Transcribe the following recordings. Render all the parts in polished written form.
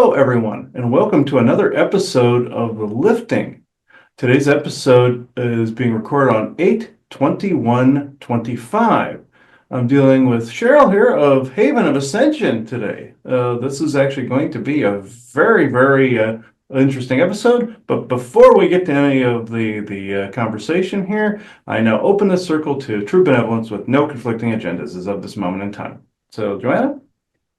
Hello, everyone, and welcome to another episode of The Lifting. Today's episode is being recorded on 8/21/25. I'm dealing with Cheryl here of Haven of Ascension today. This is actually going to be a very interesting episode. But before we get to any of the conversation here, I now open the circle to true benevolence with no conflicting agendas as of this moment in time. So, Joanna?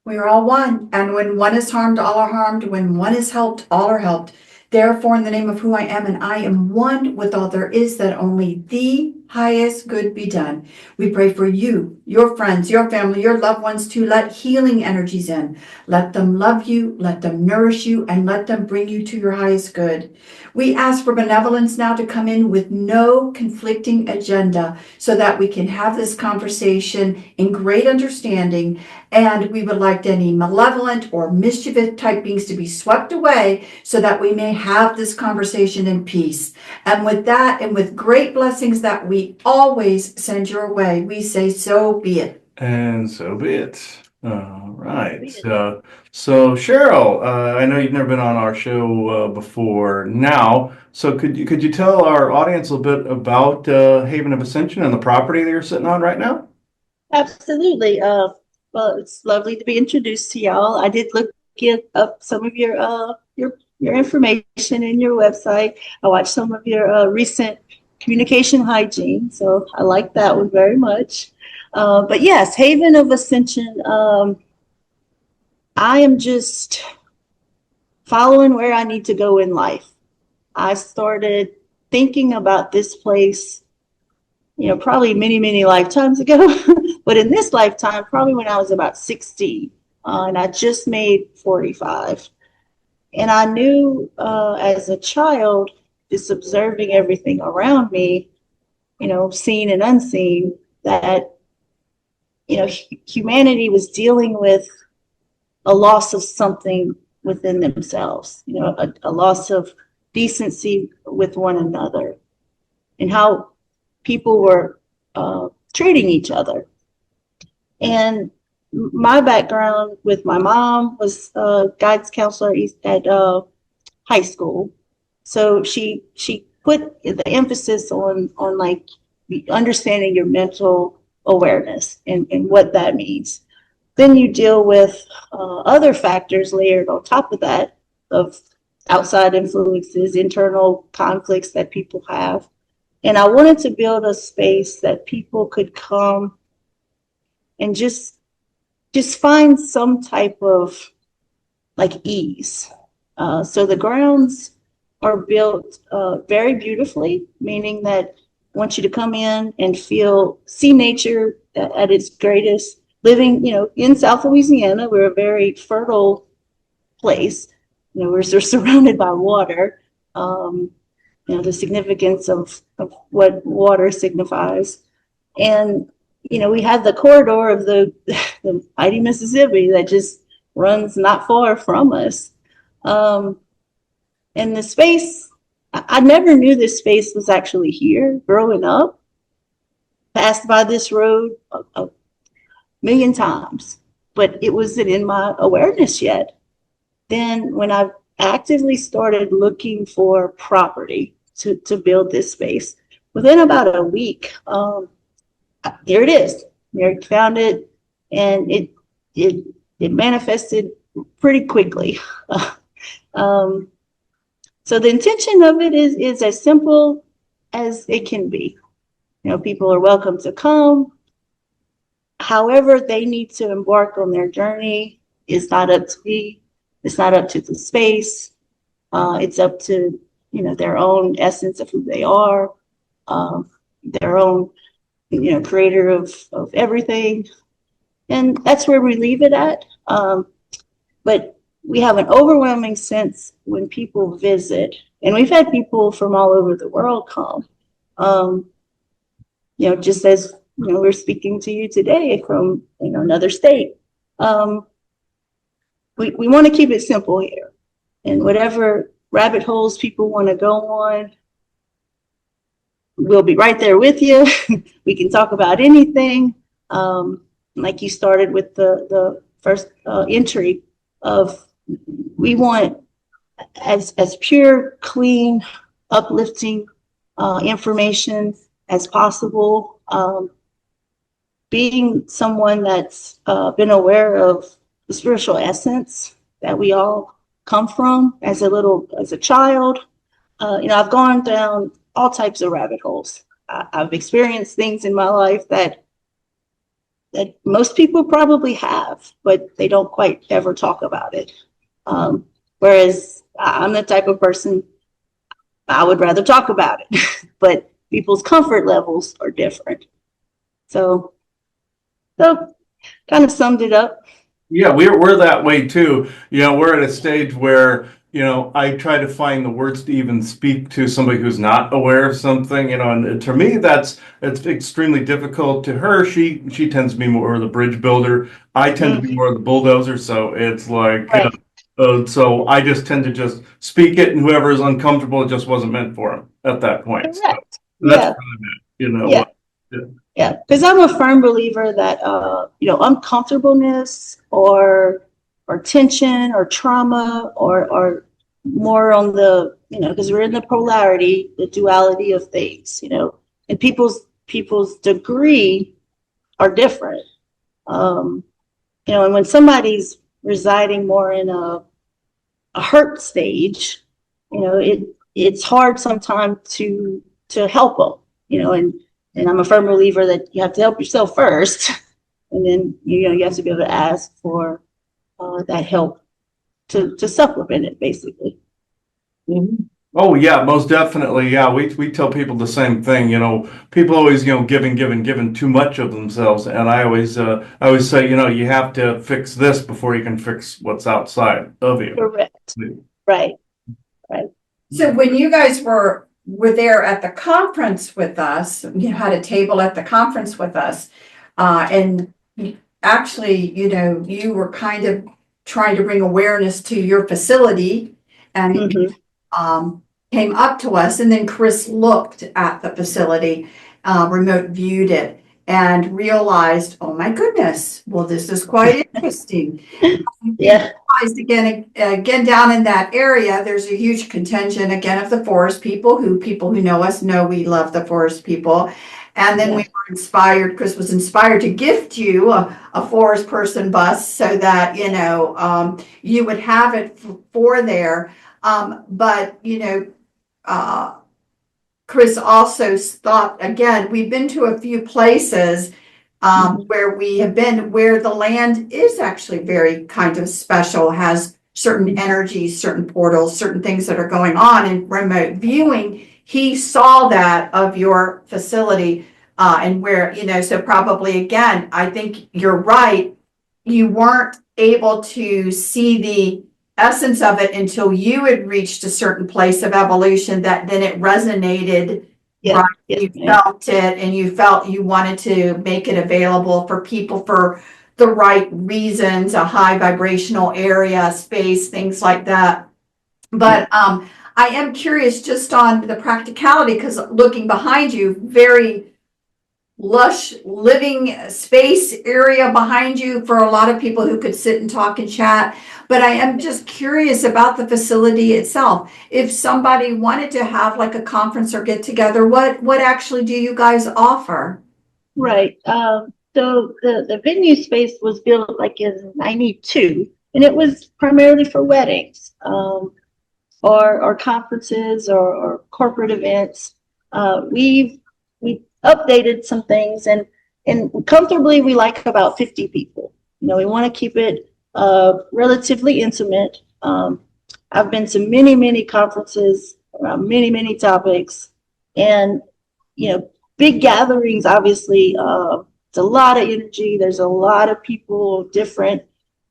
We are all one, and when one is harmed, all are harmed. When one is helped, all are helped. Therefore, in the name of who I am, and I am one with all there is, that only the highest good be done. We pray for you, your friends, your family, your loved ones to let healing energies in. Let them love you, let them nourish you, and let them bring you to your highest good. We ask for benevolence now to come in with no conflicting agenda so that we can have this conversation in great understanding. And we would like any malevolent or mischievous type beings to be swept away so that we may have this conversation in peace. And with that, and with great blessings that we always send your way, we say, so be it. And so be it. All right. So Cheryl, I know you've never been on our show before now. So could you tell our audience a little bit about Haven of Ascension and the property that you're sitting on right now? Absolutely. Well, it's lovely to be introduced to y'all. I did get up some of your information in your website. I watched some of your recent communication hygiene, so I like that one very much. But yes, Haven of Ascension. I am just following where I need to go in life. I started thinking about this place, probably many lifetimes ago, but in this lifetime, probably when I was about 16, and I just made 45. And I knew as a child, just observing everything around me, seen and unseen, that, humanity was dealing with a loss of something within themselves, a loss of decency with one another, and how people were treating each other. And my background with my mom was a guidance counselor at high school. So she put the emphasis on like understanding your mental awareness and what that means. Then you deal with other factors layered on top of that, of outside influences, internal conflicts that people have. And I wanted to build a space that people could come and just find some type of like ease. So the grounds are built very beautifully, meaning that I want you to come in and see nature at its greatest. Living, in South Louisiana, we're a very fertile place. We're surrounded by water. The significance of what water signifies. And, we have the corridor of the mighty Mississippi that just runs not far from us. And the space, I never knew this space was actually here growing up. Passed by this road a million times, but it wasn't in my awareness yet. Then when I actively started looking for property to build this space, within about a week, here it is. Mary found it, and it manifested pretty quickly. So the intention of it is as simple as it can be. People are welcome to come. However they need to embark on their journey is not up to me. It's not up to the space. It's up to, their own essence of who they are, their own, creator of everything. And that's where we leave it at. But we have an overwhelming sense when people visit, and we've had people from all over the world come, just as, we're speaking to you today from, another state. We want to keep it simple here, and whatever rabbit holes people want to go on, we'll be right there with you. We can talk about anything. Like you started with the first entry of we want as pure, clean, uplifting information as possible. Being someone that's been aware of the spiritual essence that we all come from as a child. I've gone down all types of rabbit holes. I've experienced things in my life that most people probably have, but they don't quite ever talk about it. Whereas I'm the type of person, I would rather talk about it, but people's comfort levels are different. So kind of summed it up. Yeah, we're that way too. We're at a stage where, I try to find the words to even speak to somebody who's not aware of something, and to me it's extremely difficult. To her, she tends to be more of the bridge builder. I tend to be more of the bulldozer, so it's like, Right. so I just tend to just speak it, and whoever is uncomfortable, it just wasn't meant for them at that point. So Correct. that's Yeah. kind of it, Yeah. Yeah, because I'm a firm believer that uncomfortableness or tension or trauma or more on the because we're in the polarity, the duality of things, and people's degree are different. And when somebody's residing more in a hurt stage, it's hard sometimes to help them, and I'm a firm believer that you have to help yourself first, and then you have to be able to ask for that help to supplement it, basically. Mhm. Oh yeah, most definitely. Yeah, we tell people the same thing. People always giving too much of themselves, and I always say, you have to fix this before you can fix what's outside of you. Correct. Right. Right. So when you guys were there at the conference with us, you had a table at the conference with us, and actually, you were kind of trying to bring awareness to your facility, and came up to us, and then Chris looked at the facility, remote viewed it, and realized, oh my goodness, well, this is quite interesting. Yeah. Again, down in that area, there's a huge contingent again of the forest people who know us know we love the forest people. And then we were inspired, Chris was inspired to gift you a forest person bus so that, you would have it for there. But, Chris also thought, again, we've been to a few places where we have been, where the land is actually very kind of special, has certain energies, certain portals, certain things that are going on in remote viewing. He saw that of your facility and where, so probably again, I think you're right. You weren't able to see the essence of it until you had reached a certain place of evolution that then it resonated. Yeah. Right. Yes, You felt it, and you felt you wanted to make it available for people for the right reasons, a high vibrational area, space, things like that. But I am curious just on the practicality, because looking behind you, very lush living space area behind you for a lot of people who could sit and talk and chat. But I am just curious about the facility itself. If somebody wanted to have like a conference or get together, what actually do you guys offer? Right. So the venue space was built like in '92, and it was primarily for weddings, or conferences or corporate events. We updated some things, and comfortably we like about 50 people. We want to keep it relatively intimate. I've been to many conferences around many topics, and big gatherings, obviously, it's a lot of energy. There's a lot of people, different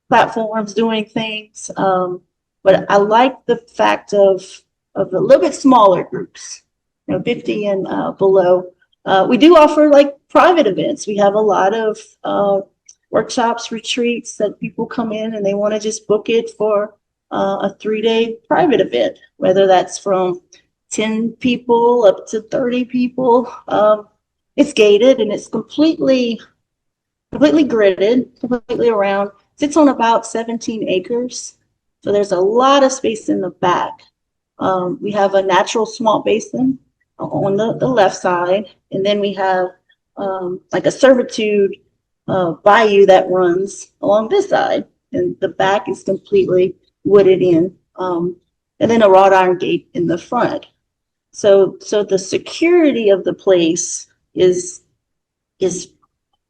platforms doing things. But I like the fact of a little bit smaller groups, 50 and below. We do offer like private events. We have a lot of workshops, retreats that people come in and they want to just book it for a 3-day private event, whether that's from 10 people up to 30 people. It's gated and it's completely gridded, completely around. Sits on about 17 acres. So there's a lot of space in the back. We have a natural swamp basin on the left side, and then we have like a servitude bayou that runs along this side, and the back is completely wooded in, and then a wrought iron gate in the front. So the security of the place is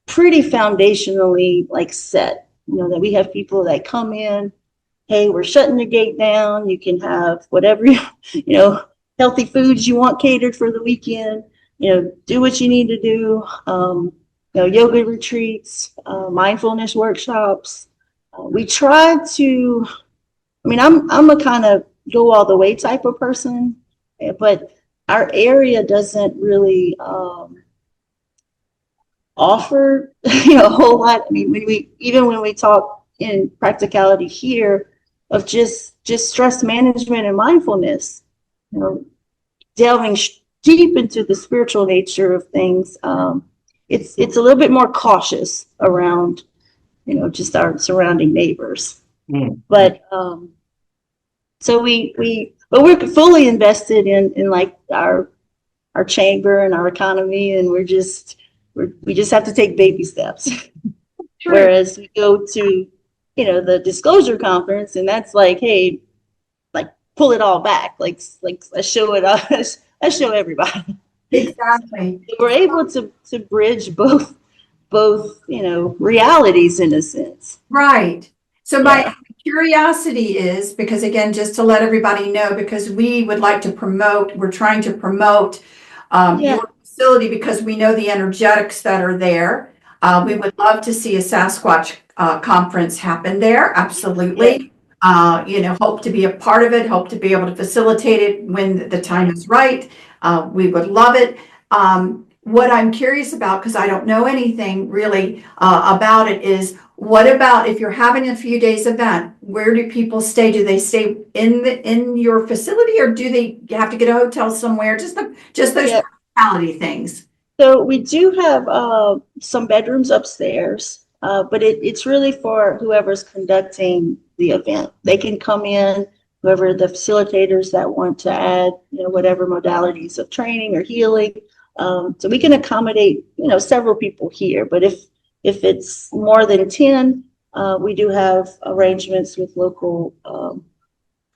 pretty foundationally like set. You know, that we have people that come in, hey, we're shutting the gate down. You can have whatever healthy foods you want catered for the weekend. Do what you need to do. Yoga retreats, mindfulness workshops. We try to. I mean, I'm a kind of go all the way type of person, but our area doesn't really offer a whole lot. I mean, when we talk in practicality here of just stress management and mindfulness, delving deep into the spiritual nature of things, it's a little bit more cautious around just our surrounding neighbors. But so but we're fully invested in like our chamber and our economy, and we just have to take baby steps. Sure. Whereas we go to the disclosure conference, and that's like, hey, like pull it all back, like let's show it up, let's show everybody. Exactly. So we're able to bridge both realities in a sense. Right. So my curiosity is, because again, just to let everybody know, because we're trying to promote your facility because we know the energetics that are there. We would love to see a Sasquatch conference happen there. Absolutely. Hope to be a part of it, hope to be able to facilitate it when the time is right. We would love it. What I'm curious about, because I don't know anything really about it, is what about if you're having a few days event? Where do people stay? Do they stay in your facility, or do they have to get a hotel somewhere? Just those practicality things. So we do have some bedrooms upstairs, but it's really for whoever's conducting the event. They can come in, whoever the facilitators that want to add, whatever modalities of training or healing. So we can accommodate, several people here. But if it's more than 10, we do have arrangements with local,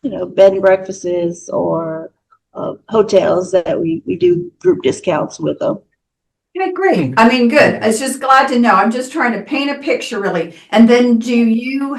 bed and breakfasts or hotels that we do group discounts with them. Okay, great. I mean, good. It's just glad to know. I'm just trying to paint a picture, really. And then you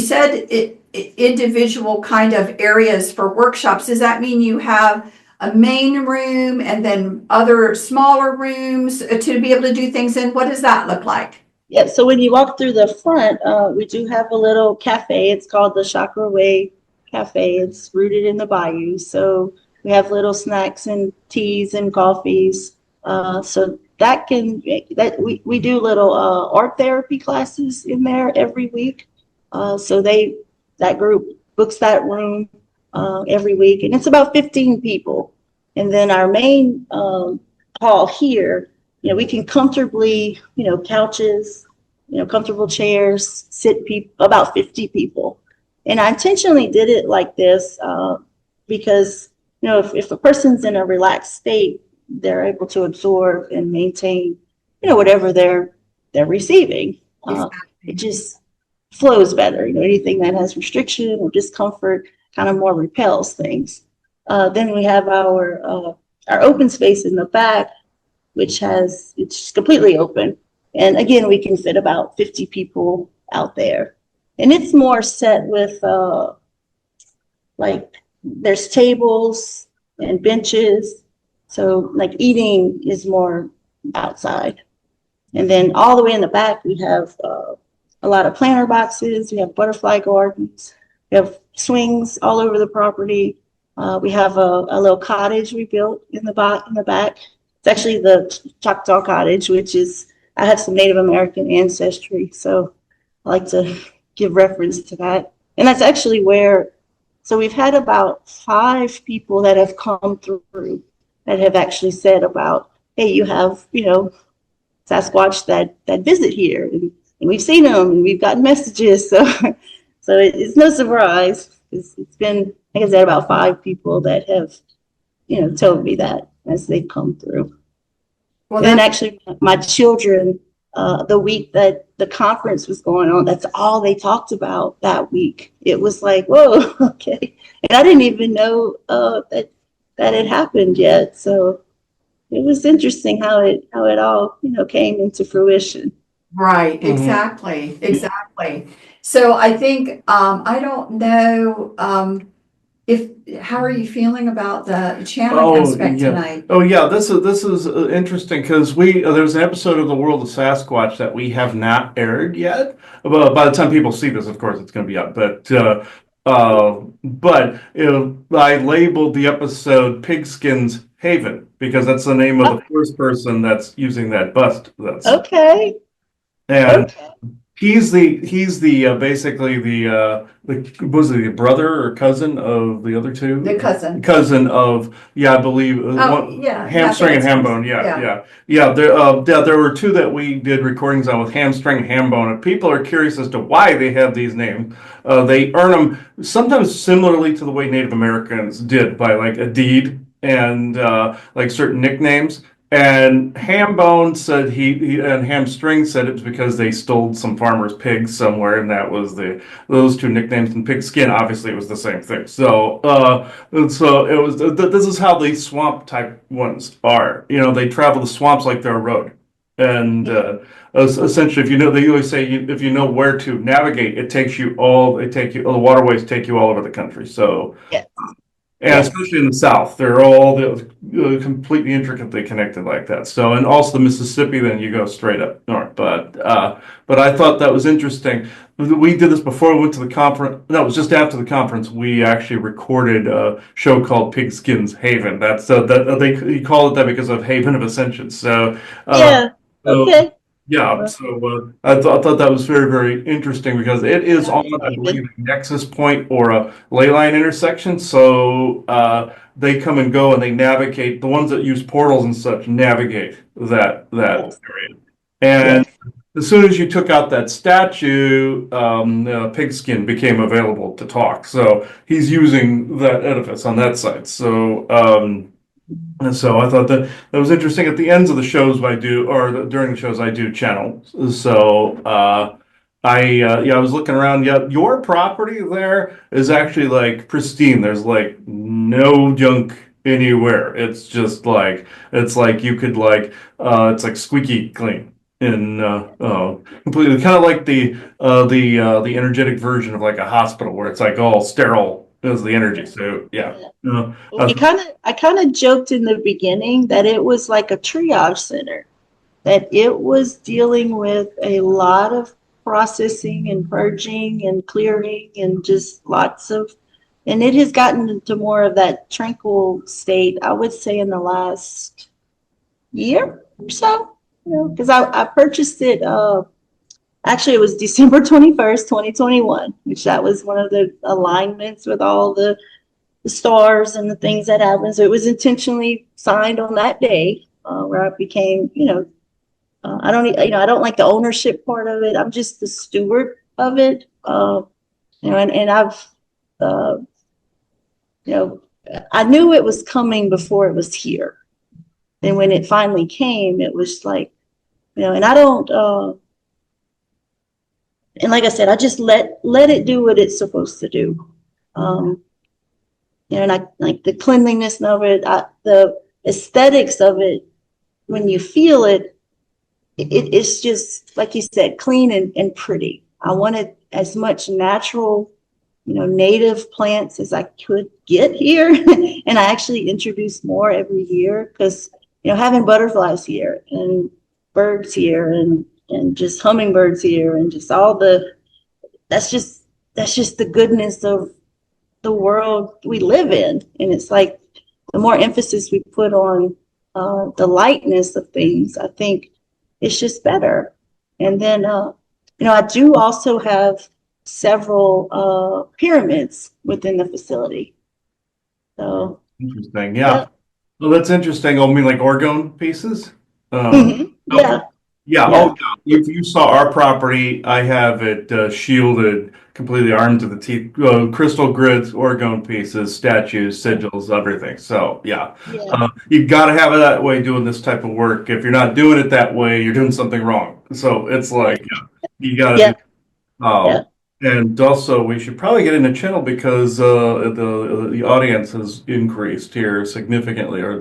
said individual kind of areas for workshops. Does that mean you have a main room and then other smaller rooms to be able to do things in? What does that look like? Yeah, so when you walk through the front, we do have a little cafe. It's called the Chakra Way Cafe. It's rooted in the bayou. So we have little snacks and teas and coffees. So we do little art therapy classes in there every week. So that group books that room every week, and it's about 15 people. And then our main hall here, we can comfortably, couches, comfortable chairs, about 50 people. And I intentionally did it like this because, if a person's in a relaxed state, they're able to absorb and maintain, whatever they're receiving. It just flows better. Anything that has restriction or discomfort kind of more repels things. Then we have our open space in the back, it's completely open. And again, we can fit about 50 people out there. And it's more set with like there's tables and benches. So like eating is more outside. And then all the way in the back, we have a lot of planter boxes. We have butterfly gardens. We have swings all over the property. We have a little cottage we built in the back. It's actually the Choctaw Cottage, I have some Native American ancestry, so I like to give reference to that. And that's actually so we've had about 5 people that have come through that have actually said about, hey, you have, Sasquatch that visit here, and we've seen them and we've gotten messages. So So it's no surprise. It's been, like I said, about 5 people that have, told me that as they come through. Well, And that's actually, my children, the week that the conference was going on, that's all they talked about that week. It was like, whoa, okay. And I didn't even know that it happened yet. So it was interesting how it all, came into fruition. right, Mhm. exactly. So I think, I don't know, how are you feeling about the channeling Oh aspect yeah. tonight? Oh yeah. This is interesting because there's an episode of the World of Sasquatch that we have not aired yet. Well, by the time people see this, of course, it's going to be up. I labeled the episode "Pigskins Haven" because that's the name of Oh, the first person that's using that bust. okay. And Okay. he's the basically the was it the brother or cousin of the other two? The cousin. Cousin of, yeah, I believe Oh, one yeah. hamstring and Hamstring. hambone. Yeah, Yeah. yeah. There were two that we did recordings on with hamstring and hambone. If people are curious as to why they have these names, they earn them sometimes similarly to the way Native Americans did by like a deed and like certain nicknames. And Hambone said and Hamstring said it was because they stole some farmer's pigs somewhere, and that was those two nicknames. And Pigskin, obviously, it was the same thing. So it was. This is how the swamp type ones are. They travel the swamps like they're a road, and essentially, if you know, they always say if you know where to navigate, it takes you all. The waterways take you all over the country. So Yes. and Yes. especially in the South, they're all completely intricately connected like that. So, and also the Mississippi, then you go straight up north. But I thought that was interesting. We did this before we went to the conference. No, it was just after the conference. We actually recorded a show called Pigskins Haven. That's he called it that because of Haven of Ascension. Uh, Yeah. so Okay. yeah, Well, so I thought that was very, very interesting because it is yeah, on, I believe, Haven. a nexus point or a ley line intersection. So they come and go and they navigate. The ones that use portals and such navigate that Yes. area. And Yes. as soon as you took out that statue, Pigskin became available to talk. So he's using that edifice on that side. And so I thought that was interesting. At the ends of the shows I do, or during the shows I do channel. So I was looking around. Yeah, your property there is actually like pristine. There's like no junk anywhere. It's like you could it's like squeaky clean and completely kind of like the energetic version of like a hospital where it's like all sterile as the energy. So yeah. Yeah. Uh, I kind of joked in the beginning that it was like a triage center, that it was dealing with a lot of processing and purging and clearing and just lots of, and it has gotten into more of that tranquil state, I would say, in the last year or so. Because I purchased it, actually, it was December 21st, 2021, which that was one of the alignments with all the stars and the things that happened. So it was intentionally signed on that day, where I became, I don't like the ownership part of it. I'm just the steward of it. And I've, uh, you know, I knew it was coming before it was here. And when it finally came, it was like, and I don't, and like I said, I just let it do what it's supposed to do. Um, and I like the cleanliness of it, the aesthetics of it. When you feel it, it's just like you said, clean and pretty. I wanted as much natural, native plants as I could get here. And I actually introduced more every year because, having butterflies here and birds here and just hummingbirds here and just all that's just that's just the goodness of the world we live in. And it's like the more emphasis we put on the lightness of things, I think it's just better. And then, I do also have several pyramids within the facility. So, Interesting. yeah. Yeah. Well, that's interesting. I mean, like orgone pieces. Okay. Yeah. Yeah. Yeah. Oh, yeah. If you saw our property, I have it shielded completely armed to the teeth, crystal grids, orgone pieces, statues, sigils, everything. So yeah, Yeah. you got to have it that way doing this type of work. If you're not doing it that way, you're doing something wrong. So it's like you got to do. Yeah. Yeah. And also, we should probably get in the channel because the audience has increased here significantly. Or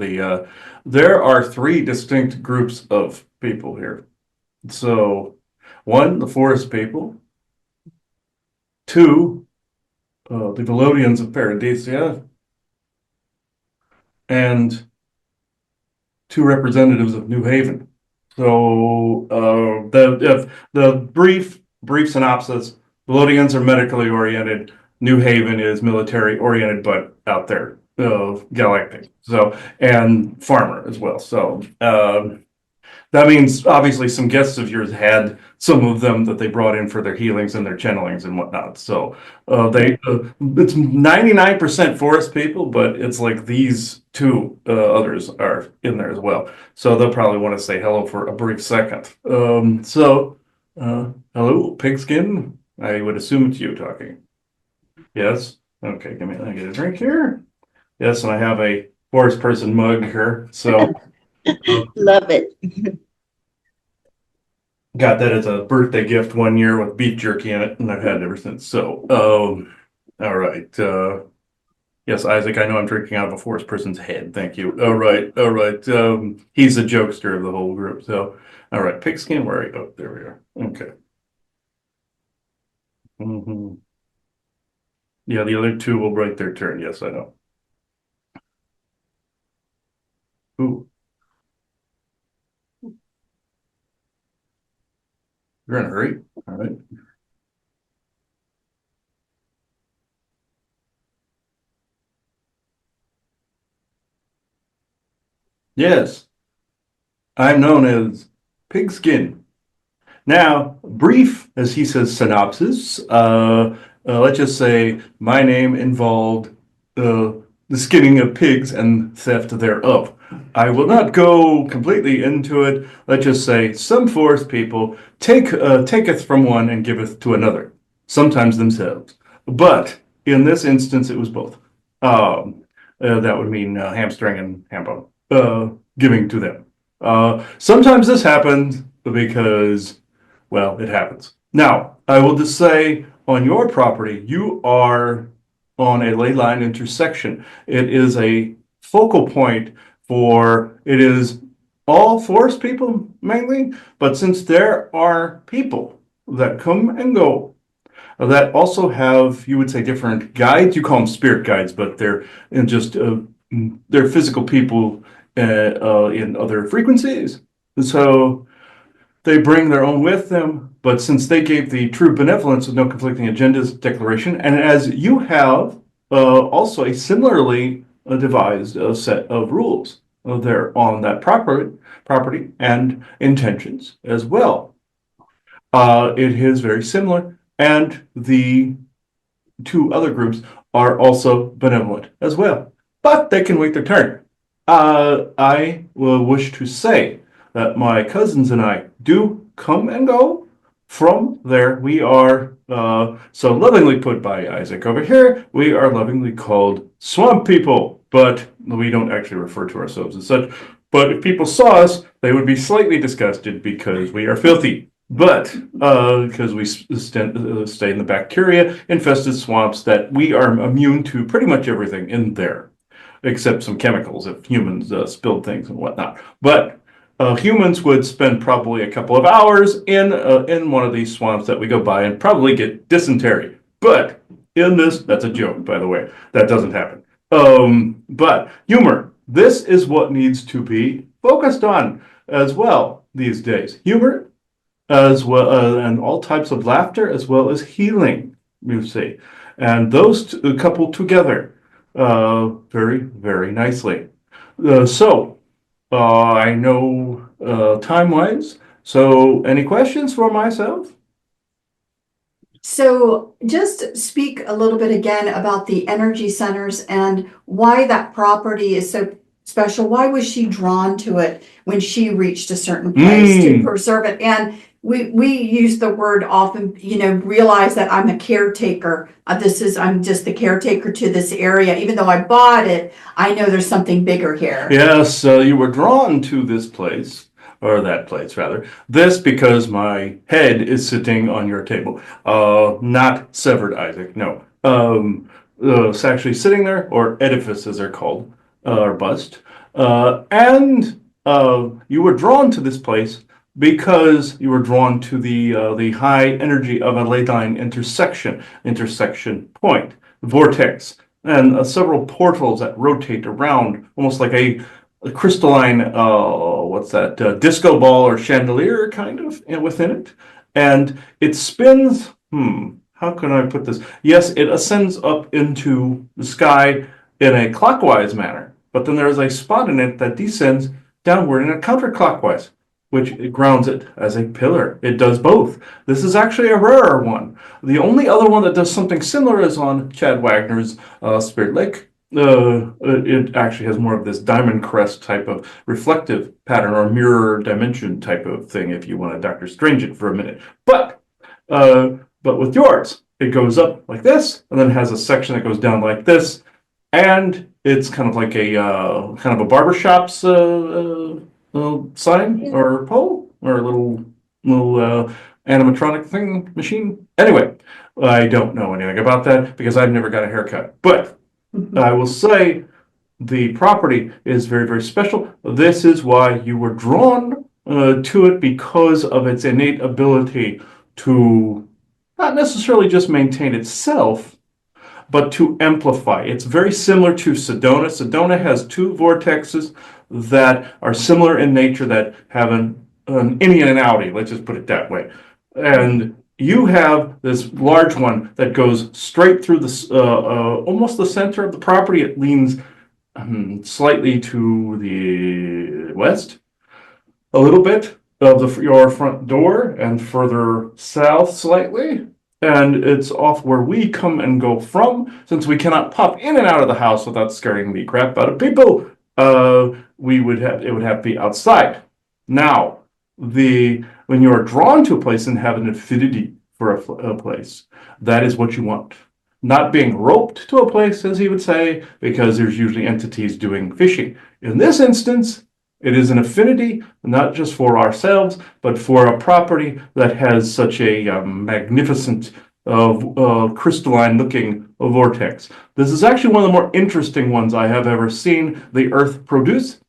there are three distinct groups of people here. So, one, the forest people. Two, the Velodians of Paradisia, and two representatives of New Haven. So the brief synopsis: Velodians are medically oriented. New Haven is military oriented, but out there, galactic. So and farmer as well. So that means obviously some guests of yours had some of them that they brought in for their healings and their channelings and whatnot. So it's 99% forest people, but it's like these two others are in there as well. So they'll probably want to say hello for a brief second. Hello, Pigskin. I would assume it's you talking. Yes. Okay, let me get a drink here. Yes, and I have a forest person mug here. So. Love it. Got that as a birthday gift one year with beef jerky in it, and I've had it ever since. So, all right. Yes, Isaac, I know I'm drinking out of a forest person's head. Thank you. All right, all right. He's the jokester of the whole group. So, all right, Pigskin, where are you? Oh, there we are. Okay. Yeah, the other two will write their turn. Yes, I know. Ooh, you're in a hurry. All right. Yes, I'm known as Pigskin. Now, brief, as he says, synopsis. Let's just say my name involved the skinning of pigs and theft thereof. I will not go completely into it. Let's just say some forest people taketh from one and giveth to another, sometimes themselves. But in this instance, it was both. That would mean hamstring and hambone, giving to them. Sometimes this happens because, well, it happens. Now, I will just say on your property, you are on a ley line intersection. It is a focal point it is all forest people mainly, but since there are people that come and go that also have, you would say, different guides. You call them spirit guides, but they're in just they're physical people in other frequencies. So they bring their own with them, but since they gave the true benevolence with no conflicting agendas declaration, and as you have also a similarly devised set of rules there on that property and intentions as well. It is very similar, and the two other groups are also benevolent as well, but they can wait their turn. I will wish to say that my cousins and I do come and go from there. We are so lovingly put by Isaac over here. We are lovingly called swamp people, but we don't actually refer to ourselves as such. But if people saw us, they would be slightly disgusted because we are filthy. But because we stay in the bacteria infested swamps, that we are immune to pretty much everything in there, except some chemicals if humans spilled things and whatnot. But humans would spend probably a couple of hours in one of these swamps that we go by and probably get dysentery. But in this, that's a joke, by the way. That doesn't happen. But humor, this is what needs to be focused on as well these days. Humor as well, and all types of laughter, as well as healing, you see. And those coupled together very, very nicely. I know time-wise. So any questions for myself? So just speak a little bit again about the energy centers and why that property is so special. Why was she drawn to it when she reached a certain place to preserve it? And we use the word often, realize that I'm a caretaker. I'm just the caretaker to this area. Even though I bought it, I know there's something bigger here. Yes, you were drawn to this place, or that place rather. This because my head is sitting on your table. Not severed, Isaac, no. It's actually sitting there, or edifice as they're called, or bust. And you were drawn to this place because you were drawn to the high energy of a ley line intersection point, vortex, and several portals that rotate around, almost like a crystalline, what's that, disco ball or chandelier kind of within it. And it spins, how can I put this? Yes, it ascends up into the sky in a clockwise manner, but then there's a spot in it that descends downward in a counterclockwise, which it grounds it as a pillar. It does both. This is actually a rarer one. The only other one that does something similar is on Chad Wagner's Spirit Lake. It actually has more of this diamond crest type of reflective pattern or mirror dimension type of thing, if you want to Doctor Strange it for a minute. But with yours, it goes up like this, and then has a section that goes down like this, and it's kind of like a barbershop's sign or pole or a little animatronic thing machine. Anyway, I don't know anything about that because I've never got a haircut. But I will say the property is very, very special. This is why you were drawn to it, because of its innate ability to not necessarily just maintain itself, but to amplify. It's very similar to Sedona. Sedona has two vortexes that are similar in nature that have an innie and an outie, let's just put it that way. And you have this large one that goes straight through almost the center of the property. It leans slightly to the west, a little bit of your front door, and further south slightly. And it's off where we come and go from. Since we cannot pop in and out of the house without scaring the crap out of people, it would have to be outside. Now, when you are drawn to a place and have an affinity for a place, that is what you want. Not being roped to a place, as he would say, because there's usually entities doing fishing. In this instance, it is an affinity, not just for ourselves, but for a property that has such a magnificent, crystalline-looking vortex. This is actually one of the more interesting ones I have ever seen the Earth produce.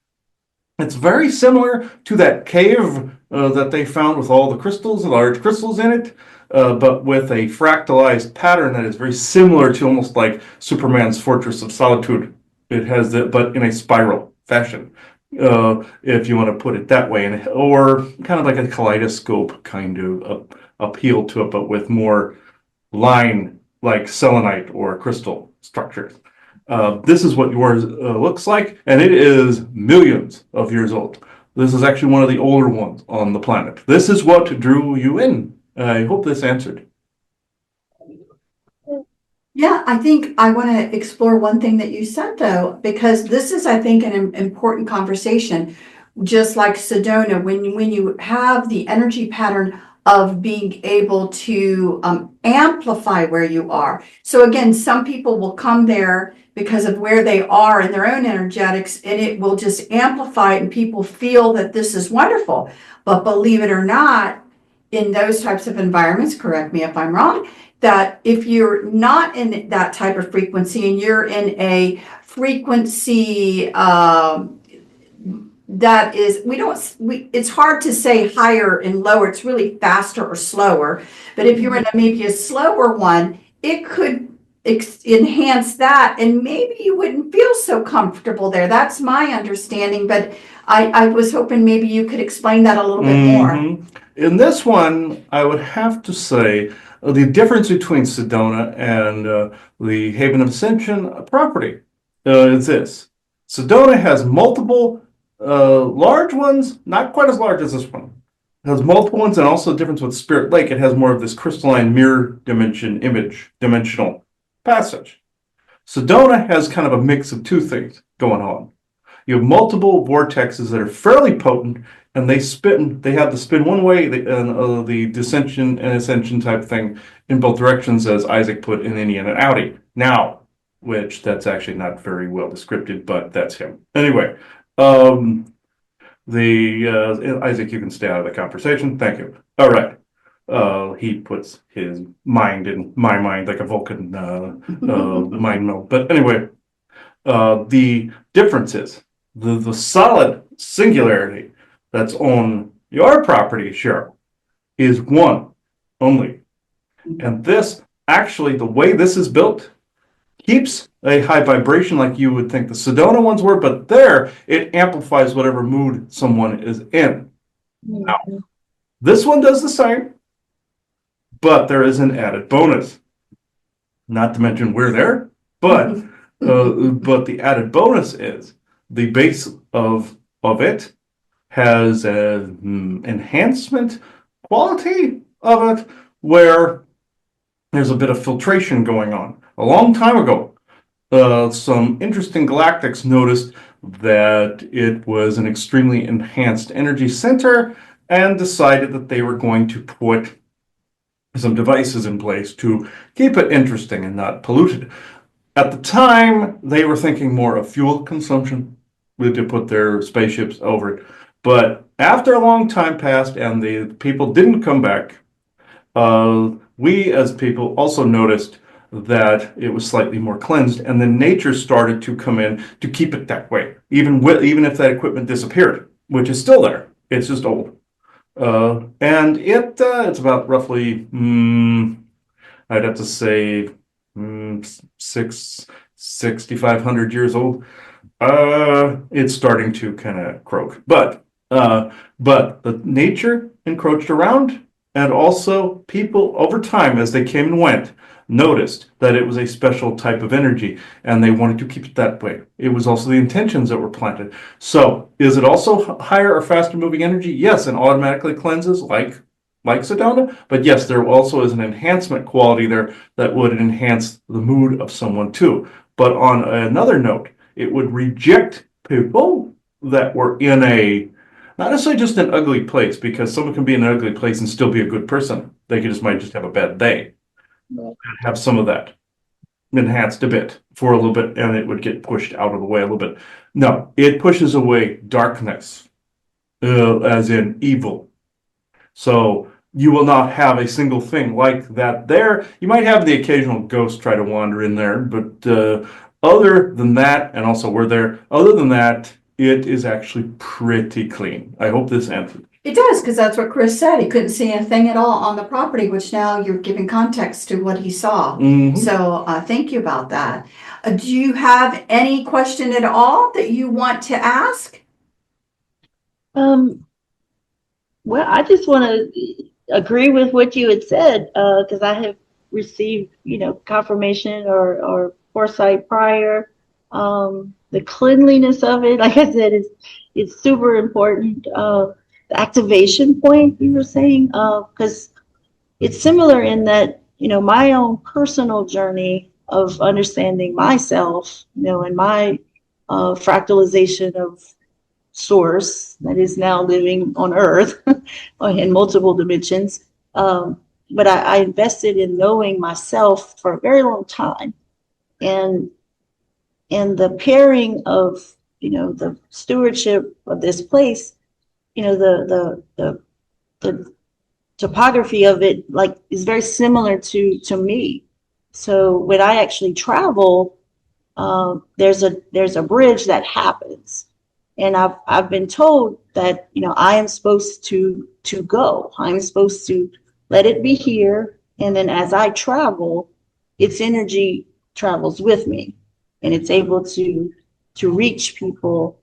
It's very similar to that cave that they found with all the crystals, the large crystals in it, but with a fractalized pattern that is very similar to almost like Superman's Fortress of Solitude. It has that, but in a spiral fashion. If you want to put it that way, or kind of like a kaleidoscope kind of appeal to it, but with more line like selenite or crystal structures. This is what yours looks like, and it is millions of years old. This is actually one of the older ones on the planet. This is what drew you in. I hope this answered. Yeah, I think I want to explore one thing that you said, though, because this is, I think, an important conversation. Just like Sedona, when you have the energy pattern of being able to amplify where you are. So again, some people will come there because of where they are in their own energetics, and it will just amplify it, and people feel that this is wonderful. But believe it or not, in those types of environments, correct me if I'm wrong, that if you're not in that type of frequency and you're in a frequency that is, it's hard to say higher and lower, it's really faster or slower. But if you're in maybe a slower one, it could enhance that, and maybe you wouldn't feel so comfortable there. That's my understanding, but I was hoping maybe you could explain that a little bit more. In this one, I would have to say the difference between Sedona and the Haven of Ascension property is this. Sedona has multiple large ones, not quite as large as this one. It has multiple ones, and also the difference with Spirit Lake, it has more of this crystalline mirror dimensional passage. Sedona has kind of a mix of two things going on. You have multiple vortexes that are fairly potent and they have the spin one way, the dissension and ascension type thing in both directions, as Isaac put in Innie and an Audi. Now, which that's actually not very well descripted, but that's him. Anyway, Isaac, you can stay out of the conversation. Thank you. All right. He puts his mind in my mind like a Vulcan mind meld. But anyway, the difference is the solid singularity that's on your property, Cheryl, is one only. And this, actually, the way this is built, keeps a high vibration like you would think the Sedona ones were, but there it amplifies whatever mood someone is in. Now, this one does the same, but there is an added bonus. Not to mention we're there, but the added bonus is the base of it has an enhancement quality of it where there's a bit of filtration going on. A long time ago, some interesting galactics noticed that it was an extremely enhanced energy center and decided that they were going to put some devices in place to keep it interesting and not polluted. At the time, they were thinking more of fuel consumption to put their spaceships over it. But after a long time passed and the people didn't come back, we as people also noticed that it was slightly more cleansed, and then nature started to come in to keep it that way, even if that equipment disappeared, which is still there. It's just old. And it's about roughly, I'd have to say, 6,500 years old. It's starting to kind of croak, but the nature encroached around, and also people over time, as they came and went, noticed that it was a special type of energy, and they wanted to keep it that way. It was also the intentions that were planted. So, is it also higher or faster moving energy? Yes, and automatically cleanses like Sedona. But yes, there also is an enhancement quality there that would enhance the mood of someone too. But on another note, it would reject people that were in not necessarily just an ugly place, because someone can be in an ugly place and still be a good person. They might just have a bad day. Have some of that enhanced a bit for a little bit, and it would get pushed out of the way a little bit. No, it pushes away darkness, as in evil. So you will not have a single thing like that there. You might have the occasional ghost try to wander in there, but other than that, and also we're there, other than that, it is actually pretty clean. I hope this answered. It does, because that's what Chris said. He couldn't see anything at all on the property, which now you're giving context to what he saw. Mhm. So thank you about that. Do you have any question at all that you want to ask? Well, I just want to agree with what you had said, because I have received, confirmation or foresight prior. The cleanliness of it, like I said, is super important. The activation point you were saying, because it's similar in that, my own personal journey of understanding myself, and my fractalization of source that is now living on Earth in multiple dimensions. But I invested in knowing myself for a very long time, and the pairing of the stewardship of this place, the topography of it is very similar to me. So when I actually travel, there's a bridge that happens. And I've been told that, I am supposed to go. I'm supposed to let it be here. And then as I travel, its energy travels with me. And it's able to reach people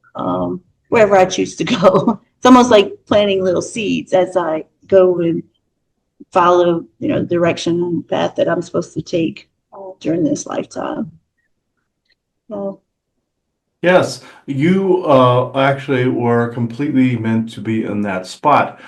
wherever I choose to go. It's almost like planting little seeds as I go and follow, direction and path that I'm supposed to take during this lifetime. So. Yes, you actually were completely meant to be in that spot.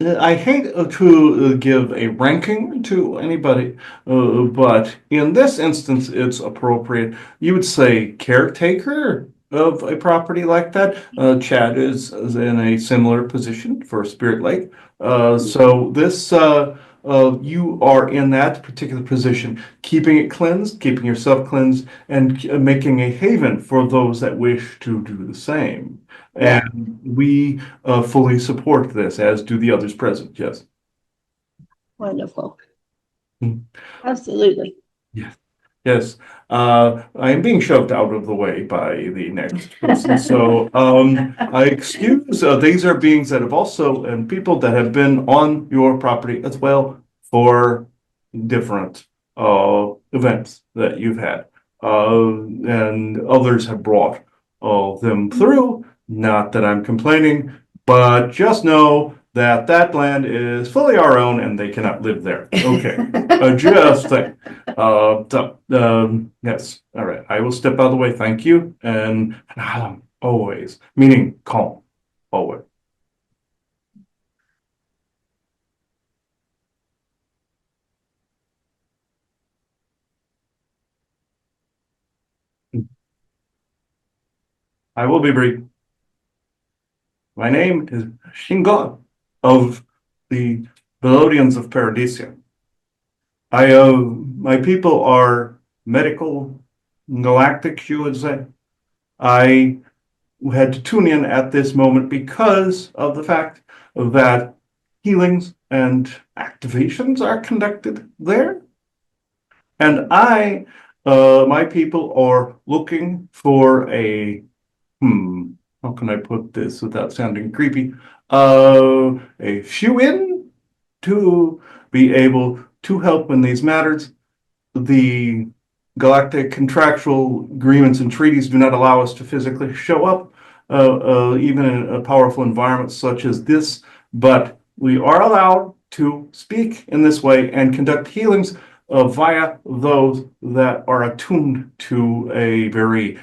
I hate to give a ranking to anybody, but in this instance, it's appropriate. You would say caretaker, of a property like that. Chad is in a similar position for Spirit Lake. So this, you are in that particular position, keeping it cleansed, keeping yourself cleansed, and making a haven for those that wish to do the same. Yeah. And we fully support this, as do the others present. Yes. Wonderful. Mm. Absolutely. Yes. Yes. I am being shoved out of the way by the next person. So I excuse, these are beings that have also, and people that have been on your property as well for different events that you've had. And others have brought them through. Not that I'm complaining, but just know that that land is fully our own and they cannot live there. Okay. Just think. Yes. All right. I will step out of the way. Thank you. And always, meaning calm, always. I will be brief. My name is Shingon of the Belodians of Paradisia. My people are medical, galactic, you would say. I had to tune in at this moment because of the fact that healings and activations are conducted there. And my people are looking for how can I put this without sounding creepy? A shoe-in to be able to help in these matters. The galactic contractual agreements and treaties do not allow us to physically show up, even in a powerful environment such as this, but we are allowed to speak in this way and conduct healings via those that are attuned to a very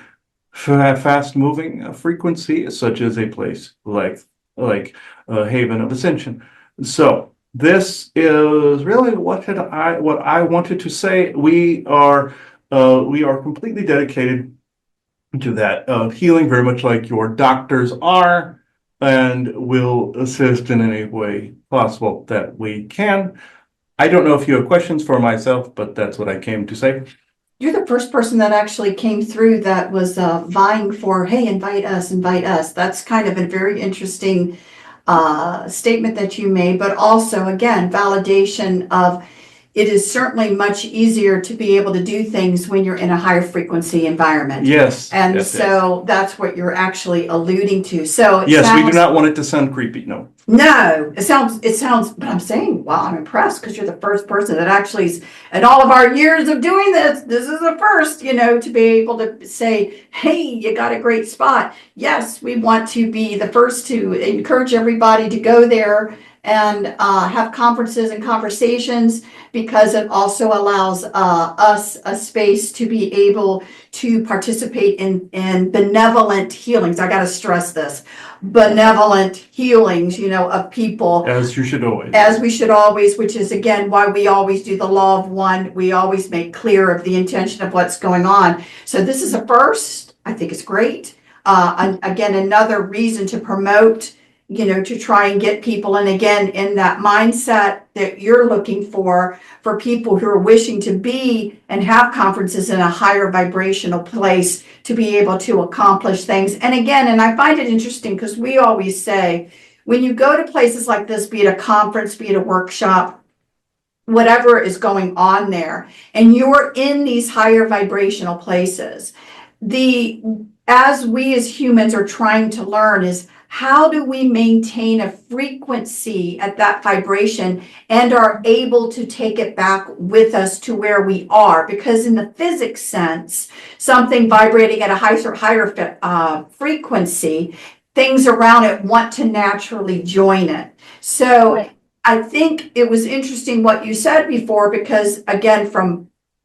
fast-moving frequency, such as a place like Haven of Ascension. So this is really what I wanted to say. We are completely dedicated to that healing, very much like your doctors are, and will assist in any way possible that we can. I don't know if you have questions for myself, but that's what I came to say. You're the first person that actually came through that was vying for, hey, invite us, invite us. That's kind of a very interesting statement that you made, but also, again, validation of it is certainly much easier to be able to do things when you're in a higher frequency environment. Yes. And yes, so that's what you're actually alluding to. So it yes, sounds, we do not want it to sound creepy. No. No, it sounds, but I'm saying, wow, I'm impressed because you're the first person that actually is, in all of our years of doing this is the first, to be able to say, hey, you got a great spot. Yes, we want to be the first to encourage everybody to go there and have conferences and conversations, because it also allows us a space to be able to participate in benevolent healings. I got to stress this. Benevolent healings, of people. As you should always. As we should always, which is again why we always do the law of one. We always make clear of the intention of what's going on. So this is a first. I think it's great. Again, another reason to promote, to try and get people, and again, in that mindset that you're looking for people who are wishing to be and have conferences in a higher vibrational place to be able to accomplish things. And again, and I find it interesting because we always say, when you go to places like this, be it a conference, be it a workshop, whatever is going on there, and you're in these higher vibrational places, as we as humans are trying to learn is, how do we maintain a frequency at that vibration and are able to take it back with us to where we are? Because in the physics sense, something vibrating at a higher frequency, things around it want to naturally join it. So Right. I think it was interesting what you said before, because again,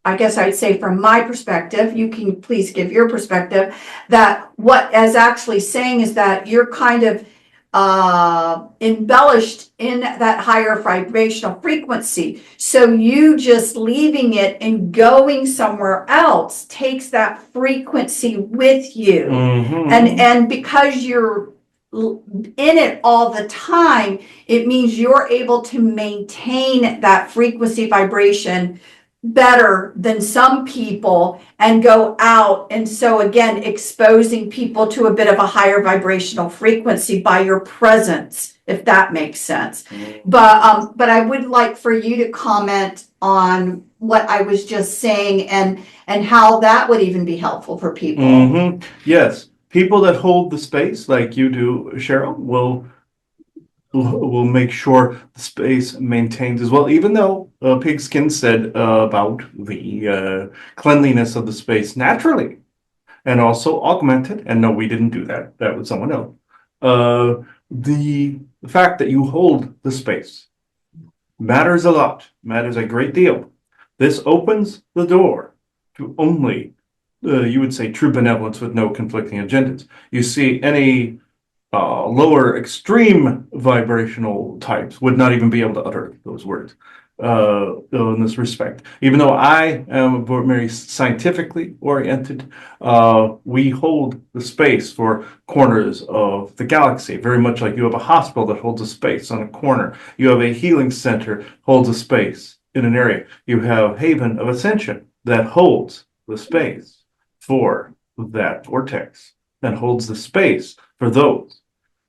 I guess I'd say from my perspective, you can please give your perspective, that what is actually saying is that you're kind of embellished in that higher vibrational frequency. So you just leaving it and going somewhere else takes that frequency with you. And because you're in it all the time, it means you're able to maintain that frequency vibration better than some people and go out. And so again, exposing people to a bit of a higher vibrational frequency by your presence, if that makes sense. But I would like for you to comment on what I was just saying and how that would even be helpful for people. Yes, people that hold the space like you do, Cheryl, will make sure the space maintains as well, even though Pigskin said about the cleanliness of the space naturally and also augmented. And no, we didn't do that. That was someone else. The fact that you hold the space matters a lot, matters a great deal. This opens the door to only, you would say, true benevolence with no conflicting agendas. You see, any lower extreme vibrational types would not even be able to utter those words in this respect. Even though I am very scientifically oriented, we hold the space for corners of the galaxy, very much like you have a hospital that holds a space on a corner. You have a healing center holds a space in an area. You have Haven of Ascension that holds the space for that vortex, that holds the space for those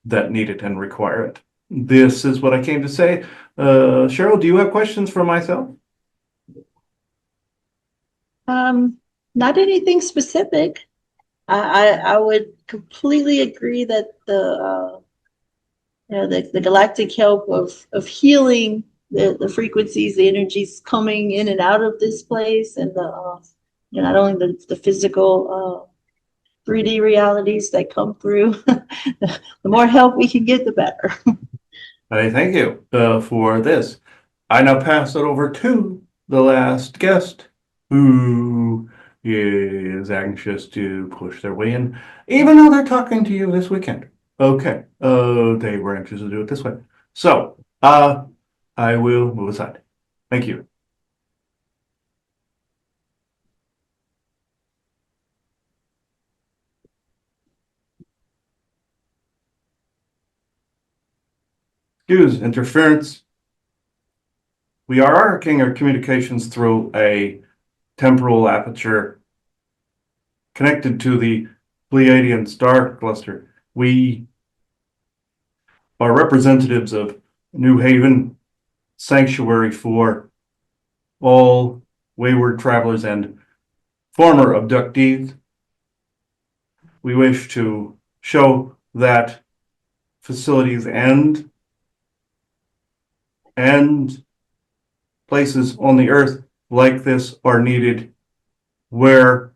that need it and require it. This is what I came to say. Cheryl, do you have questions for myself? Not anything specific. I would completely agree that the galactic help of healing the frequencies, the energies coming in and out of this place, and not only the physical 3D realities that come through. The more help we can get, the better. I thank you for this. I now pass it over to the last guest, who is anxious to push their way in, even though they're talking to you this weekend. Okay, they were anxious to do it this way. So, I will move aside. Thank you. Excuse interference. We are arcing our communications through a temporal aperture connected to the Pleiadian star cluster. We are representatives of New Haven, sanctuary for all wayward travelers and former abductees. We wish to show that facilities and places on the earth like this are needed, where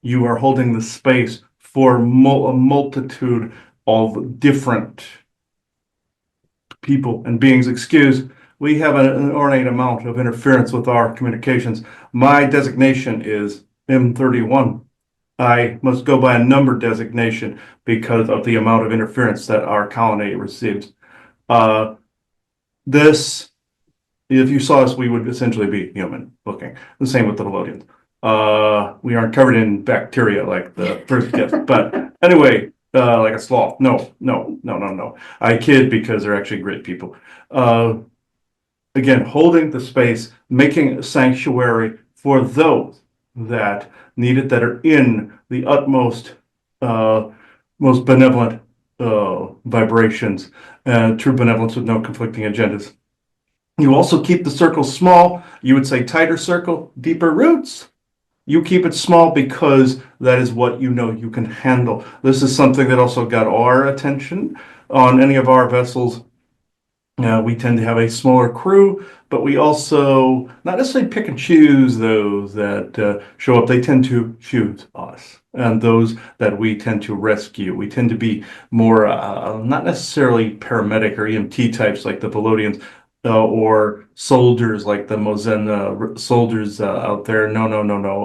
you are holding the space for a multitude of different people and beings. Excuse, we have an ornate amount of interference with our communications. My designation is M31. I must go by a number designation because of the amount of interference that our colony receives. This, if you saw us, we would essentially be human looking. The same with the Velodians. We aren't covered in bacteria like the first guest, but anyway, like a sloth. No. I kid because they're actually great people. Again, holding the space, making a sanctuary for those that need it, that are in the utmost, most benevolent vibrations, true benevolence with no conflicting agendas. You also keep the circle small. You would say tighter circle, deeper roots. You keep it small because that is what you know you can handle. This is something that also got our attention on any of our vessels. We tend to have a smaller crew, but we also not necessarily pick and choose those that show up. They tend to choose us, and those that we tend to rescue. We tend to be more not necessarily paramedic or EMT types like the Velodians, or soldiers like the Mozen soldiers out there. No,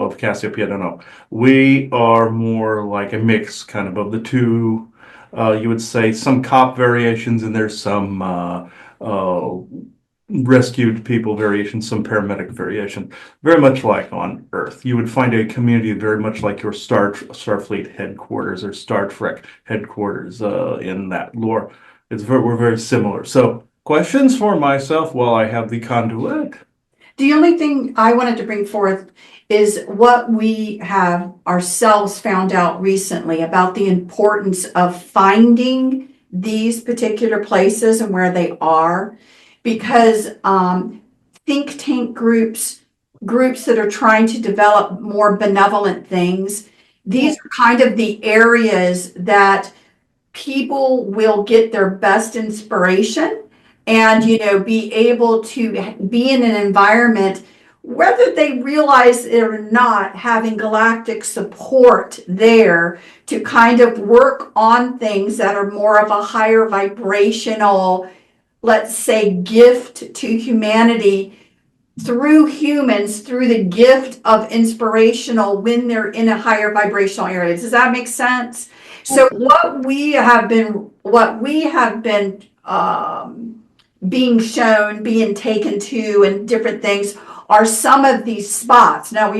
of Cassiopeia, no. We are more like a mix kind of the two. You would say some cop variations, and there's some uh, rescued people variation, some paramedic variation, very much like on Earth. You would find a community very much like your Starfleet headquarters or Star Trek headquarters in that lore. We're very similar. So, questions for myself while I have the conduit? The only thing I wanted to bring forth is what we have ourselves found out recently about the importance of finding these particular places and where they are. Because think tank groups that are trying to develop more benevolent things, these are kind of the areas that people will get their best inspiration and be able to be in an environment, whether they realize it or not, having galactic support there to kind of work on things that are more of a higher vibrational, let's say, gift to humanity through humans, through the gift of inspirational when they're in a higher vibrational area. Does that make sense? So what we have been being shown, being taken to, and different things are some of these spots. Now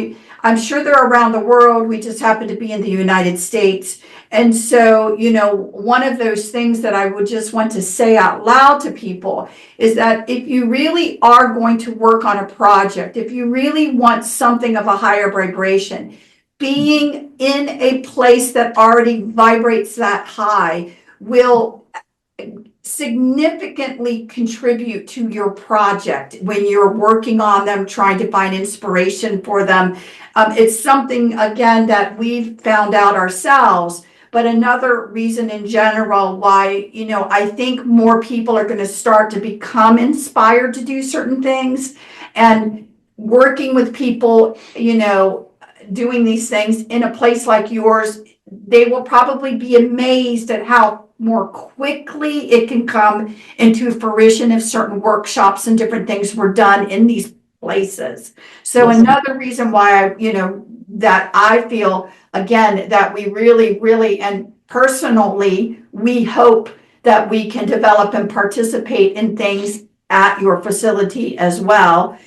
I'm sure they're around the world. We just happen to be in the United States. And so, one of those things that I would just want to say out loud to people is that if you really are going to work on a project, if you really want something of a higher vibration, being in a place that already vibrates that high will significantly contribute to your project when you're working on them, trying to find inspiration for them. It's something, again, that we've found out ourselves. But another reason in general why, I think more people are going to start to become inspired to do certain things, and working with people, doing these things in a place like yours, they will probably be amazed at how more quickly it can come into fruition if certain workshops and different things were done in these places. So another reason why that I feel, again, that we really, really, and personally, we hope that we can develop and participate in things at your facility as well.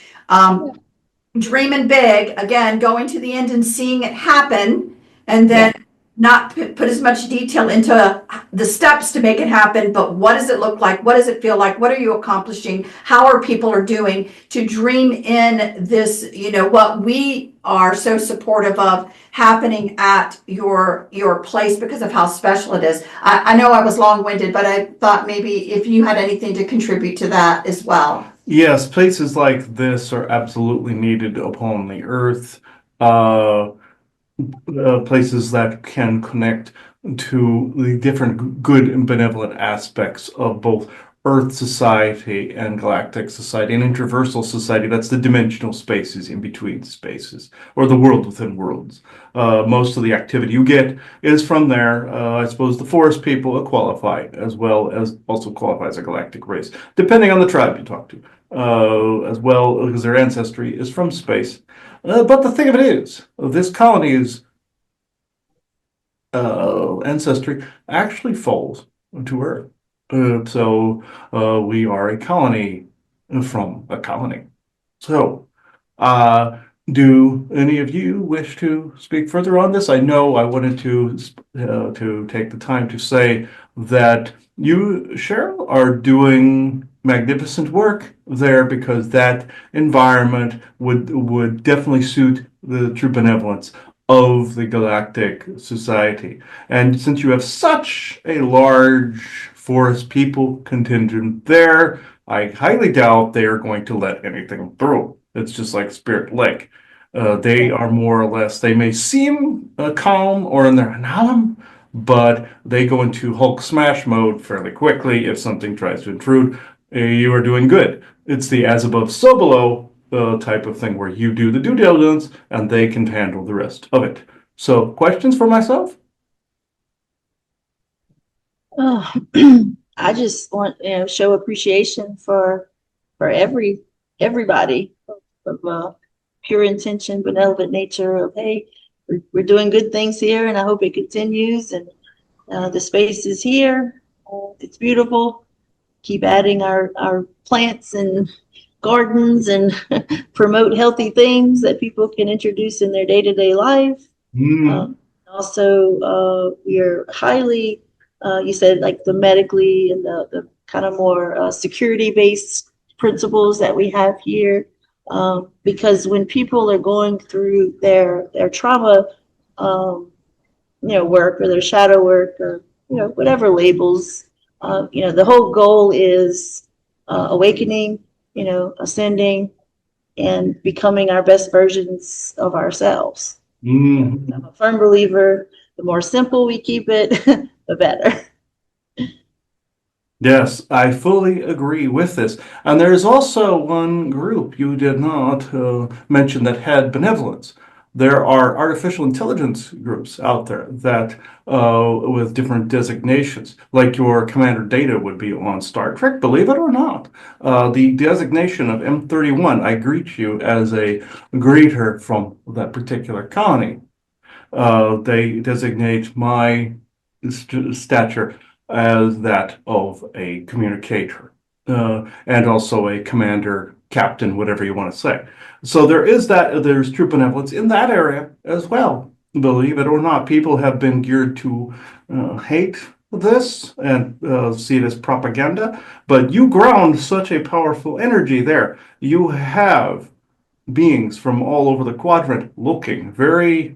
Dreaming big, again, going to the end and seeing it happen, and then not put as much detail into the steps to make it happen, but what does it look like? What does it feel like? What are you accomplishing? How are people are doing to dream in this, what we are so supportive of happening at your place because of how special it is. I know I was long-winded, but I thought maybe if you had anything to contribute to that as well. Yes, places like this are absolutely needed upon the earth. Uh, Places that can connect to the different good and benevolent aspects of both Earth society and galactic society and interversal society. That's the dimensional spaces in between spaces, or the world within worlds. Most of the activity you get is from there. I suppose the forest people qualify as well as also qualify as a galactic race, depending on the tribe you talk to, as well because their ancestry is from space. But the thing of it is, this colony's ancestry actually falls to Earth. We are a colony from a colony. So, do any of you wish to speak further on this? I know I wanted to take the time to say that you, Cheryl, are doing magnificent work there because that environment would definitely suit the true benevolence of the Galactic Society. And since you have such a large forest people contingent there, I highly doubt they are going to let anything through. It's just like Spirit Lake. They are more or less, they may seem calm or in their analem, but they go into Hulk smash mode fairly quickly if something tries to intrude. You are doing good. It's the as above, so below type of thing where you do the due diligence and they can handle the rest of it. So, questions for myself? I just want show appreciation for everybody of pure intention, benevolent nature of, hey, we're doing good things here, and I hope it continues. And The space is here. It's beautiful. Keep adding our plants and gardens and promote healthy things that people can introduce in their day-to-day life. Mm, Also, we are highly, you said like the medically and the kind of more security-based principles that we have here. Because when people are going through their trauma, work or their shadow work or, whatever labels, the whole goal is awakening, ascending and becoming our best versions of ourselves. I'm mm. a firm believer, the more simple we keep it, the better. Yes, I fully agree with this. And there is also one group you did not mention that had benevolence. There are artificial intelligence groups out there that, with different designations, like your Commander Data would be on Star Trek, believe it or not. The designation of M31, I greet you as a greeter from that particular colony. They designate my stature as that of a communicator, and also a commander, captain, whatever you want to say. So there is that, there's true benevolence in that area as well. Believe it or not, people have been geared to hate this and see it as propaganda, but you ground such a powerful energy there. You have beings from all over the quadrant looking very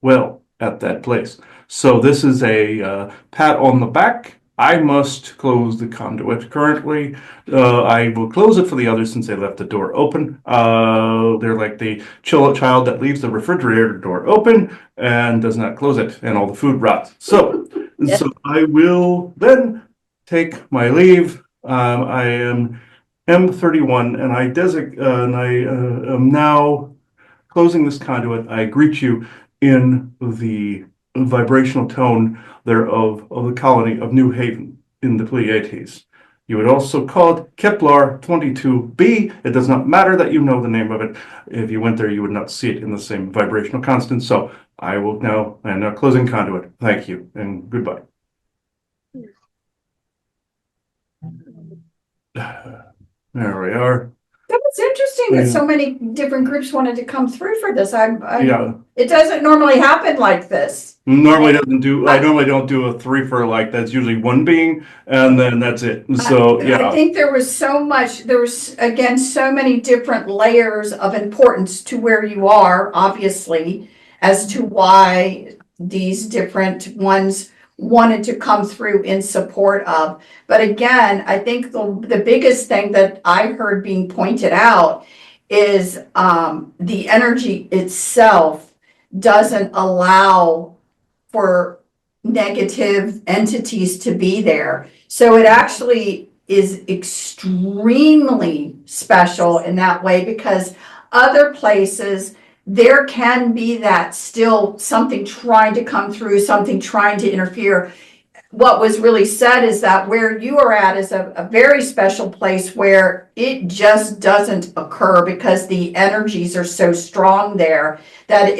well at that place. So this is a pat on the back. I must close the conduit currently. I will close it for the others since they left the door open. They're like the child that leaves the refrigerator door open and does not close it, and all the food rots. So, Yeah. so I will then take my leave. I am M31, and I am now closing this conduit. I greet you in the vibrational tone thereof of the colony of New Haven in the Pleiades. You would also call it Kepler 22b. It does not matter that you know the name of it. If you went there, you would not see it in the same vibrational constant. So I am now closing conduit. Thank you and goodbye. There we are. That was interesting that so many different groups wanted to come through for this. Yeah. It doesn't normally happen like this. I normally don't do a three for like that's usually one being and then that's it. So I yeah. think there was again so many different layers of importance to where you are, obviously, as to why these different ones wanted to come through in support of. But again, I think the biggest thing that I heard being pointed out is the energy itself doesn't allow for negative entities to be there. So it actually is extremely special in that way, because other places there can be that still something trying to come through, something trying to interfere. What was really said is that where you are at is a very special place where it just doesn't occur because the energies are so strong there that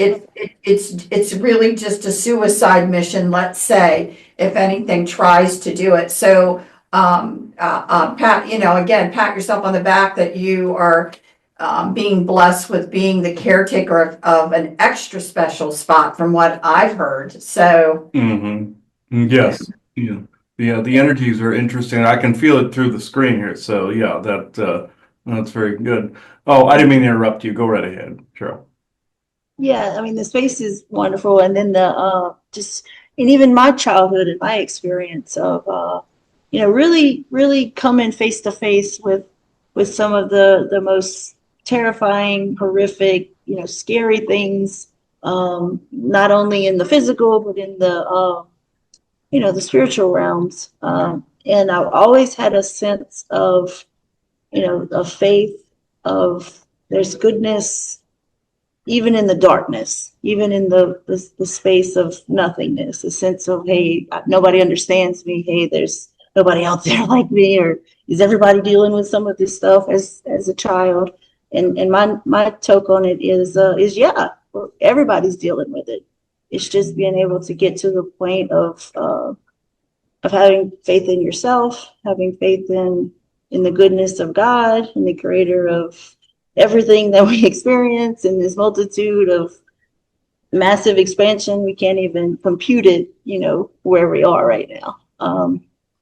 it's really just a suicide mission, let's say, if anything tries to do it. So pat, again, pat yourself on the back that you are being blessed with being the caretaker of an extra special spot from what I've heard. So Yes. Yeah. Yeah. The energies are interesting. I can feel it through the screen here. So yeah, that's very good. Oh, I didn't mean to interrupt you. Go right ahead, Cheryl. Yeah, I mean the space is wonderful, and then and even my childhood and my experience of really coming face to face with some of the most terrifying, horrific, scary things, not only in the physical but in the spiritual realms. And I've always had a sense of of faith, of there's goodness even in the darkness, even in the space of nothingness, a sense of, hey, nobody understands me. Hey, there's nobody out there like me, or is everybody dealing with some of this stuff as a child? And my take on it is yeah, everybody's dealing with it. It's just being able to get to the point of having faith in yourself, having faith in the goodness of God and the creator of everything that we experience in this multitude of massive expansion. We can't even compute it, where we are right now.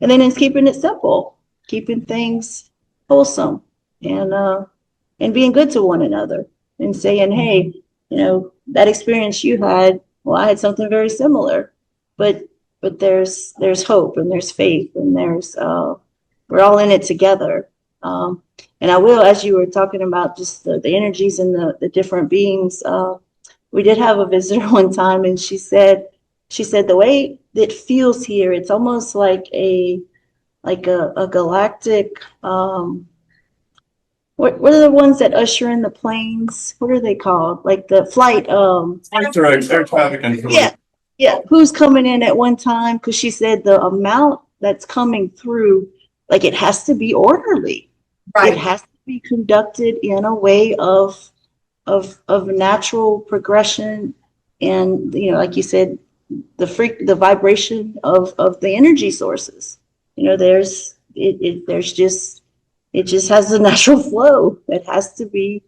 And then it's keeping it simple, keeping things wholesome, and being good to one another, and saying, hey, that experience you had, well, I had something very similar, but there's hope, and there's faith, and there's we're all in it together. And I will, as you were talking about just the energies and the different beings, we did have a visitor one time, and she said the way it feels here, it's almost like a galactic, what are the ones that usher in the planes? What are they called? Like the flight, That's right, air traffic control. yeah, who's coming in at one time? Because she said the amount that's coming through, like, it has to be orderly. Right. It has to be conducted in a way of natural progression, and like you said, the vibration of the energy sources. It just has a natural flow that has to be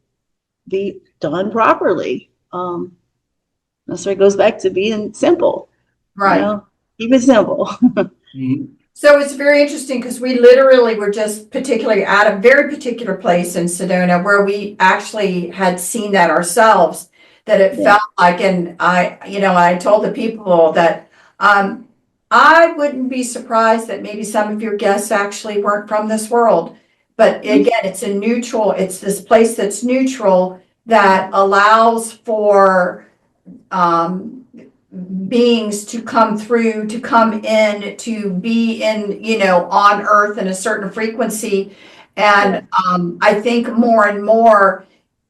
done properly. That's where it goes back to being simple. Right. Keep it simple. Mhm. So it's very interesting because we literally were just particularly at a very particular place in Sedona where we actually had seen that ourselves, that it felt like, and I told the people that I wouldn't be surprised that maybe some of your guests actually weren't from this world. But again, it's this place that's neutral that allows for beings to come through, to come in, to be in, on earth in a certain frequency. And I think more and more,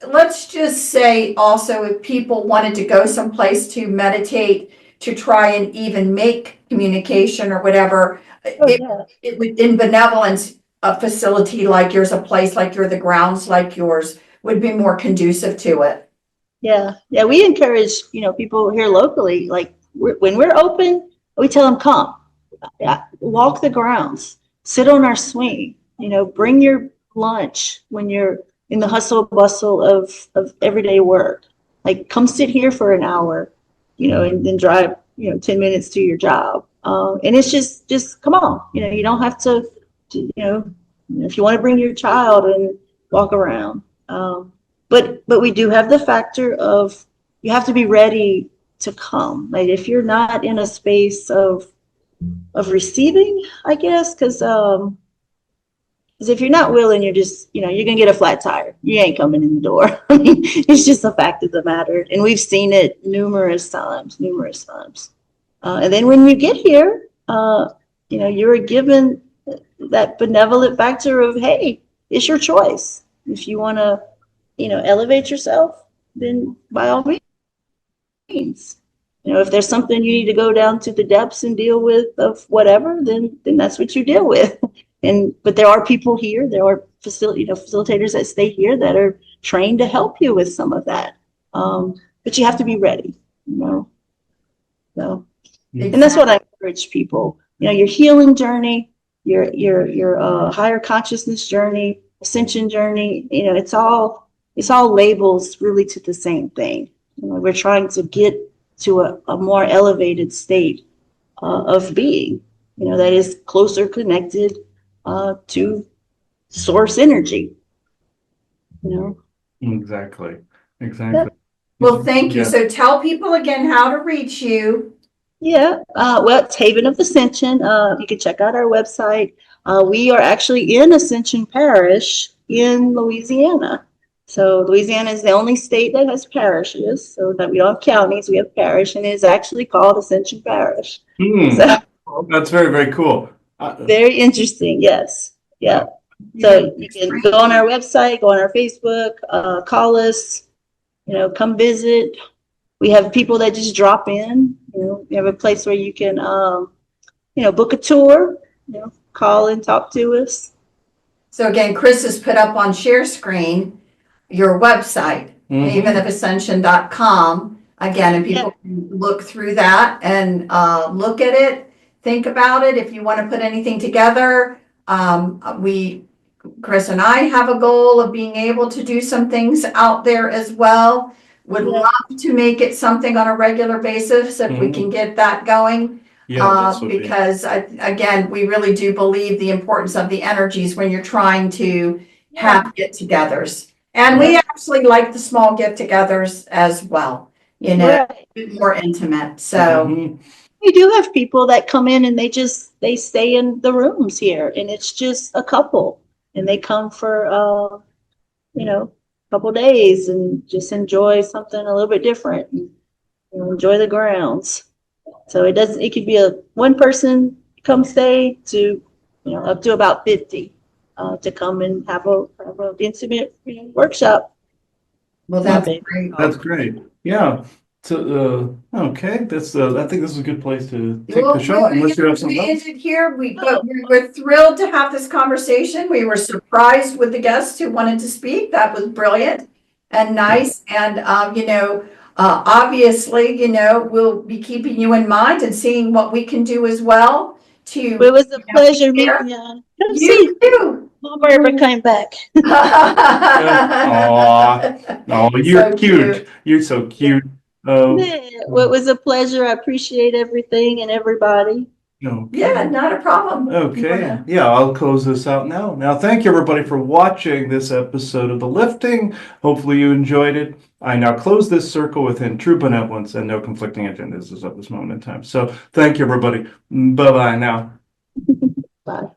let's just say also, if people wanted to go someplace to meditate, to try and even make communication or whatever, it would, in benevolence, a facility like yours, a place like yours, the grounds like yours would be more conducive to it. Yeah. We encourage, people here locally, like when we're open, we tell them, come, walk the grounds, sit on our swing, bring your lunch when you're in the hustle bustle of everyday work. Like, come sit here for an hour, and then drive, 10 minutes to your job. And it's just come on, you don't have to, if you want to bring your child and walk around. But we do have the factor of, you have to be ready to come. Like, if you're not in a space of receiving, I guess, because if you're not willing, you're just, you're gonna get a flat tire. You ain't coming in the door. I mean, it's just a fact of the matter, and we've seen it numerous times. And then when you get here, you're given that benevolent factor of, hey, it's your choice. If you want to, elevate yourself, then by all means. If there's something you need to go down to the depths and deal with of whatever, then that's what you deal with. But there are people here, there are facilitators that stay here that are trained to help you with some of that. But you have to be ready, So, and that's what I encourage people. Your healing journey, your higher consciousness journey, ascension journey, it's all labels really to the same thing. We're trying to get to a more elevated state of being, that is closer connected to source energy. Exactly. Well, thank you. So tell people again how to reach you. Well, it's Haven of Ascension. You can check out our website. We are actually in Ascension Parish in Louisiana. So Louisiana is the only state that has parishes, so that we don't have counties, we have parish, and it is actually called Ascension Parish. So, that's very, very cool. Very interesting, yes. Yeah. So you can go on our website, go on our Facebook, call us, come visit. We have people that just drop in. We have a place where you can, book a tour, call and talk to us. So again, Chris has put up on share screen your website, havenofascension.com. again, and people can look through that and look at it, think about it. If you want to put anything together, Chris and I have a goal of being able to do some things out there as well. Would Yeah. love to make it something on a regular basis if we can get that going. Yeah, this would be. Because again, we really do believe the importance of the energies when you're trying to have get-togethers. And we actually like the small get-togethers as well, you know, Right. a bit more intimate. So Mhm. We do have people that come in and they stay in the rooms here, and it's just a couple, and they come for a couple days and just enjoy something a little bit different, and, enjoy the grounds. So it could be a one person come stay to up to about 50 to come and have a intimate workshop. well, Not that's big. great. That's great. Yeah. So, okay, that's, I think this is a good place to take Well, the show unless you have something we else. ended here. But we were thrilled to have this conversation. We were surprised with the guests who wanted to speak. That was brilliant and nice. And obviously, we'll be keeping you in mind and seeing what we can do as well to. It was a pleasure be there. meeting you. Come see You too. Mama ever came back. Aw. Oh, you're So cute. You're so cute. Yeah, well, it was a pleasure. I appreciate everything and everybody. Yeah, not a problem. Okay. Yeah, I'll close this out now. Now, thank you everybody for watching this episode of The Lifting. Hopefully you enjoyed it. I now close this circle within true benevolence and no conflicting agendas as of this moment in time. So thank you everybody. Bye-bye now. Bye.